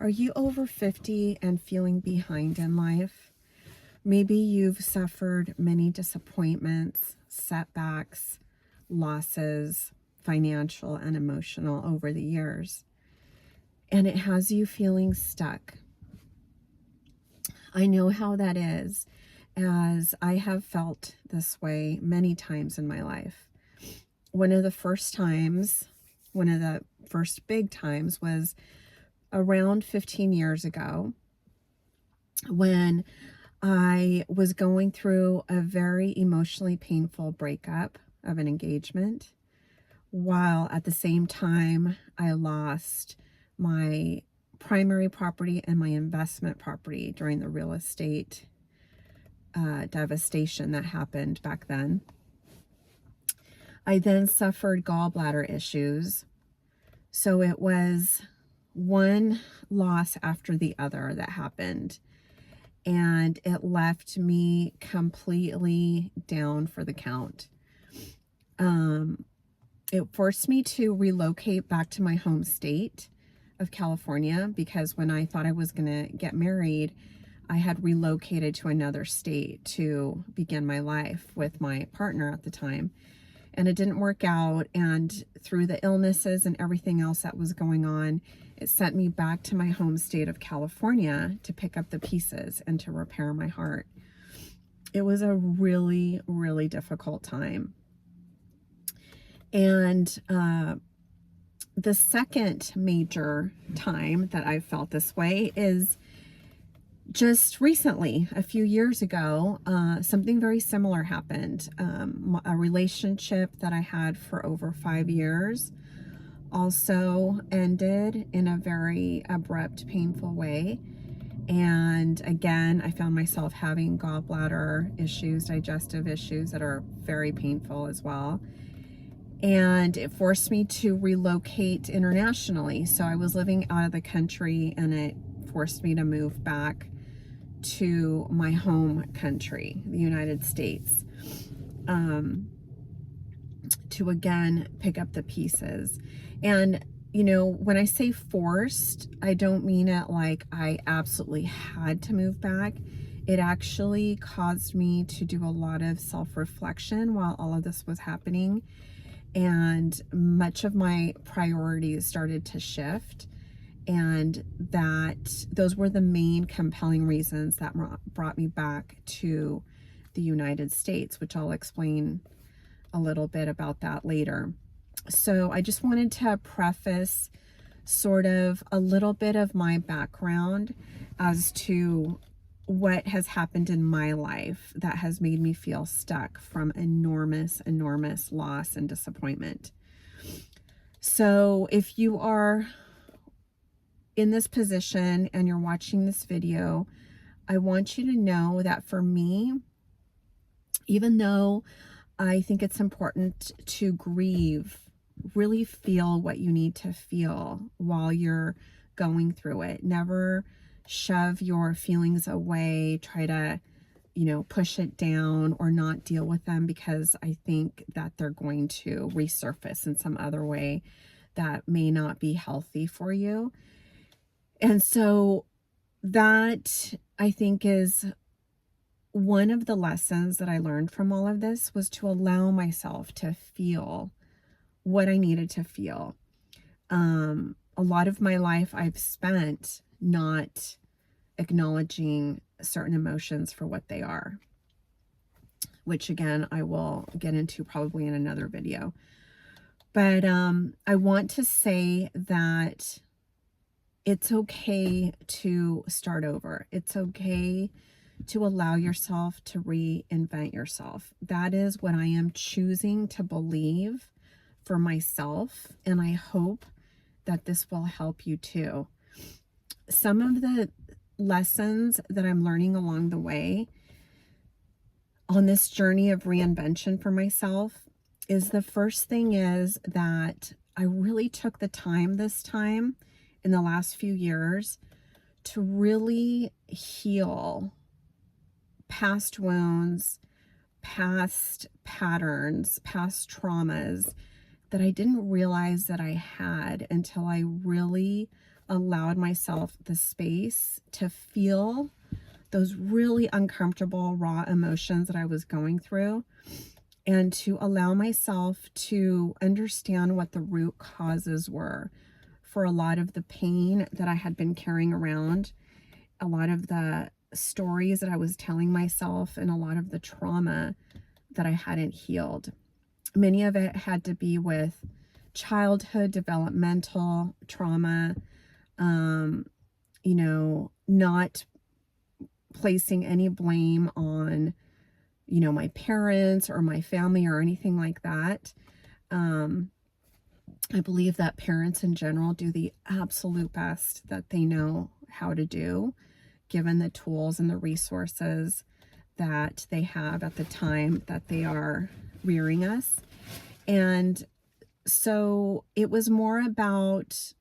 Are you over 50 and feeling behind in life? Maybe you've suffered many disappointments, setbacks, losses, financial and emotional over the years, and it has you feeling stuck. I know how that is, as I have felt this way many times in my life. One of the first big times was around 15 years ago when I was going through a very emotionally painful breakup of an engagement, while at the same time I lost my primary property and my investment property during the real estate devastation that happened back then. I then suffered gallbladder issues. So it was one loss after the other that happened. And it left me completely down for the count. It forced me to relocate back to my home state of California, because when I thought I was going to get married, I had relocated to another state to begin my life with my partner at the time. And it didn't work out. And through the illnesses and everything else that was going on, it sent me back to my home state of California to pick up the pieces and to repair my heart. It was a really, really difficult time. And the second major time that I felt this way is just recently, a few years ago. Something very similar happened. A relationship that I had for over 5 years also ended in a very abrupt, painful way. And again, I found myself having gallbladder issues, digestive issues that are very painful as well. And it forced me to relocate internationally. So I was living out of the country, and it forced me to move back to my home country, the United States, to again pick up the pieces. And when I say forced, I don't mean it like I absolutely had to move back. It actually caused me to do a lot of self-reflection while all of this was happening. And much of my priorities started to shift. And those were the main compelling reasons that brought me back to the United States, which I'll explain a little bit about that later. So I just wanted to preface sort of a little bit of my background as to what has happened in my life that has made me feel stuck from enormous, enormous loss and disappointment. So if you are in this position and you're watching this video, I want you to know that for me, even though I think it's important to grieve, really feel what you need to feel while you're going through it. Never shove your feelings away, try to, push it down or not deal with them, because I think that they're going to resurface in some other way that may not be healthy for you. And so that, I think, is one of the lessons that I learned from all of this, was to allow myself to feel what I needed to feel. A lot of my life I've spent not acknowledging certain emotions for what they are, which again, I will get into probably in another video. But I want to say that it's okay to start over. It's okay to allow yourself to reinvent yourself. That is what I am choosing to believe for myself, and I hope that this will help you too. Some of the lessons that I'm learning along the way on this journey of reinvention for myself is, the first thing is that I really took the time this time in the last few years to really heal past wounds, past patterns, past traumas that I didn't realize that I had until I really allowed myself the space to feel those really uncomfortable, raw emotions that I was going through, and to allow myself to understand what the root causes were for a lot of the pain that I had been carrying around, a lot of the stories that I was telling myself, and a lot of the trauma that I hadn't healed. Many of it had to be with childhood developmental trauma, not placing any blame on, my parents or my family or anything like that. I believe that parents in general do the absolute best that they know how to do, given the tools and the resources that they have at the time that they are rearing us. And so it was more about,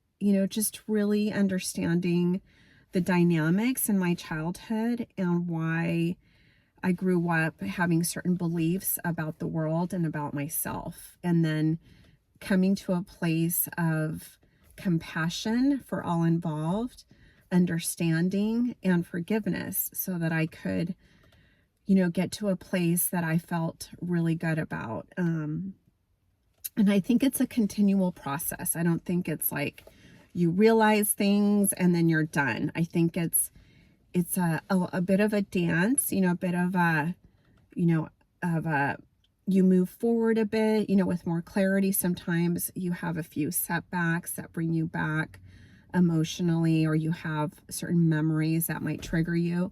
just really understanding the dynamics in my childhood and why I grew up having certain beliefs about the world and about myself. And then coming to a place of compassion for all involved, understanding, and forgiveness so that I could, get to a place that I felt really good about. And I think it's a continual process. I don't think it's like you realize things and then you're done. I think it's a bit of a dance, a bit of a, you move forward a bit, with more clarity. Sometimes you have a few setbacks that bring you back emotionally, or you have certain memories that might trigger you.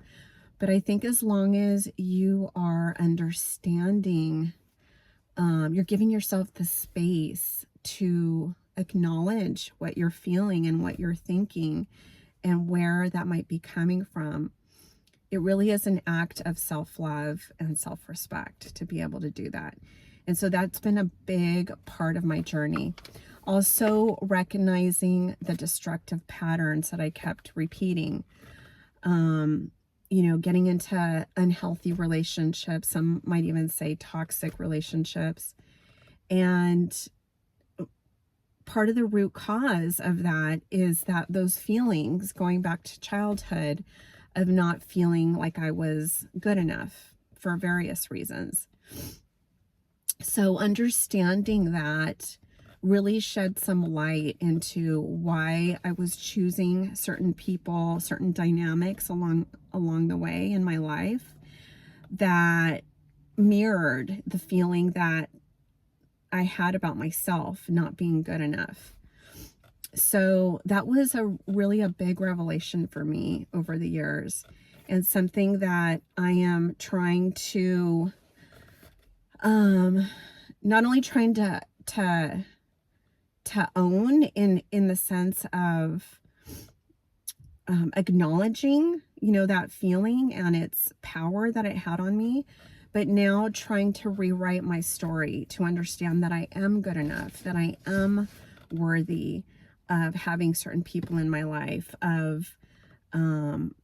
But I think as long as you are understanding, you're giving yourself the space to acknowledge what you're feeling and what you're thinking and where that might be coming from. It really is an act of self-love and self-respect to be able to do that. And so that's been a big part of my journey. Also recognizing the destructive patterns that I kept repeating. Getting into unhealthy relationships, some might even say toxic relationships. And part of the root cause of that is that those feelings going back to childhood of not feeling like I was good enough for various reasons. So understanding that really shed some light into why I was choosing certain people, certain dynamics along the way in my life that mirrored the feeling that I had about myself not being good enough. So that was really a big revelation for me over the years, and something that I am trying to, not only trying to own in the sense of acknowledging, that feeling and its power that it had on me, but now trying to rewrite my story to understand that I am good enough, that I am worthy of having certain people in my life, of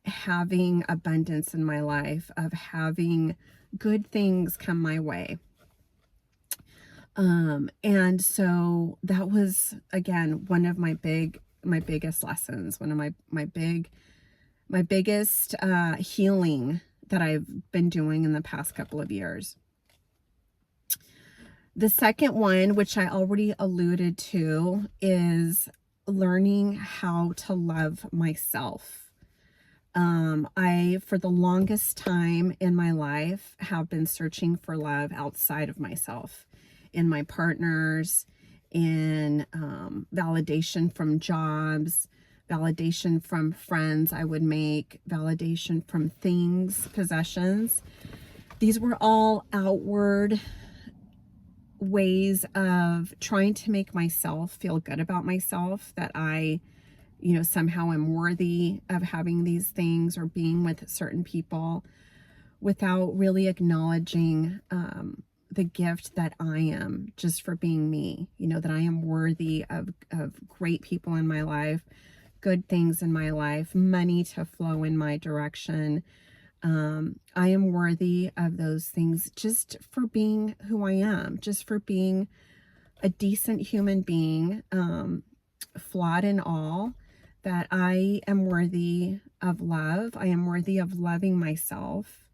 having abundance in my life, of having good things come my way. And so that was, again, one of my biggest lessons, one of my biggest healing that I've been doing in the past couple of years. The second one, which I already alluded to, is learning how to love myself. I, for the longest time in my life, have been searching for love outside of myself, in my partners, in validation from jobs, validation from friends I would make, validation from things, possessions. These were all outward ways of trying to make myself feel good about myself, that I, somehow am worthy of having these things or being with certain people, without really acknowledging the gift that I am just for being me, that I am worthy of great people in my life, good things in my life, money to flow in my direction. I am worthy of those things just for being who I am, just for being a decent human being, flawed in all, that I am worthy of love. I am worthy of loving myself.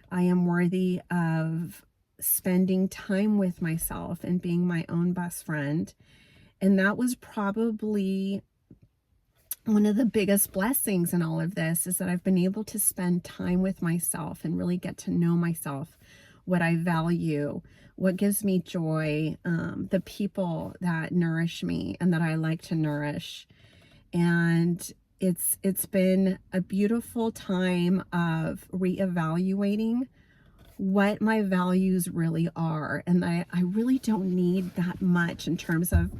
I am worthy of spending time with myself and being my own best friend. And that was probably one of the biggest blessings in all of this, is that I've been able to spend time with myself and really get to know myself, what I value, what gives me joy, the people that nourish me and that I like to nourish. And it's been a beautiful time of reevaluating what my values really are. And I really don't need that much in terms of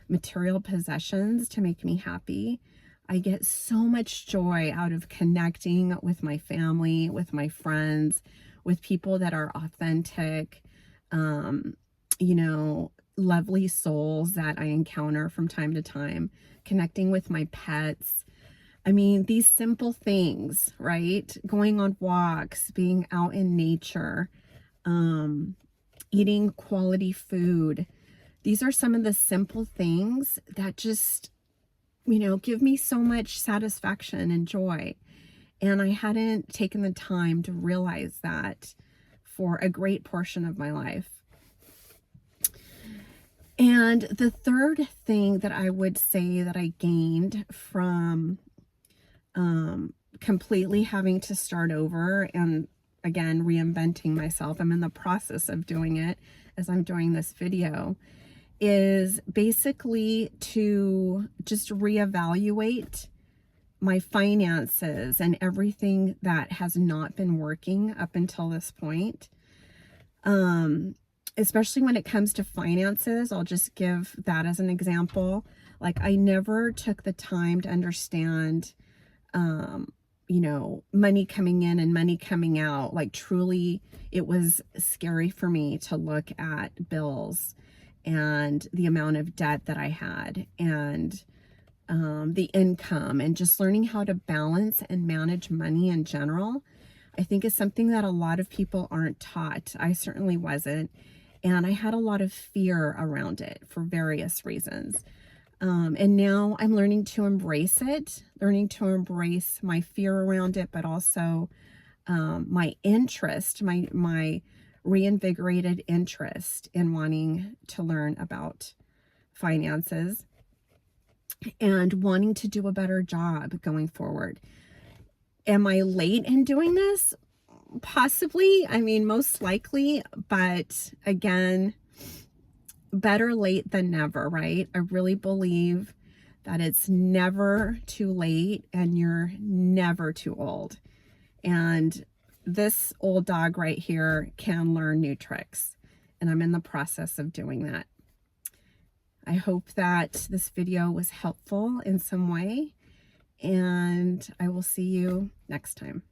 material possessions to make me happy. I get so much joy out of connecting with my family, with my friends, with people that are authentic, you know, lovely souls that I encounter from time to time, connecting with my pets. I mean, these simple things, right? Going on walks, being out in nature, eating quality food. These are some of the simple things that just, you know, give me so much satisfaction and joy. And I hadn't taken the time to realize that for a great portion of my life. And the third thing that I would say that I gained from completely having to start over and again reinventing myself, I'm in the process of doing it as I'm doing this video, is basically to just reevaluate my finances and everything that has not been working up until this point. Especially when it comes to finances, I'll just give that as an example. Like, I never took the time to understand, you know, money coming in and money coming out. Like, truly, it was scary for me to look at bills and the amount of debt that I had, and the income, and just learning how to balance and manage money in general, I think is something that a lot of people aren't taught. I certainly wasn't. And I had a lot of fear around it for various reasons. And now I'm learning to embrace it, learning to embrace my fear around it, but also my interest, my reinvigorated interest in wanting to learn about finances and wanting to do a better job going forward. Am I late in doing this? Possibly. I mean, most likely, but again, better late than never, right? I really believe that it's never too late and you're never too old. And this old dog right here can learn new tricks, and I'm in the process of doing that. I hope that this video was helpful in some way, and I will see you next time.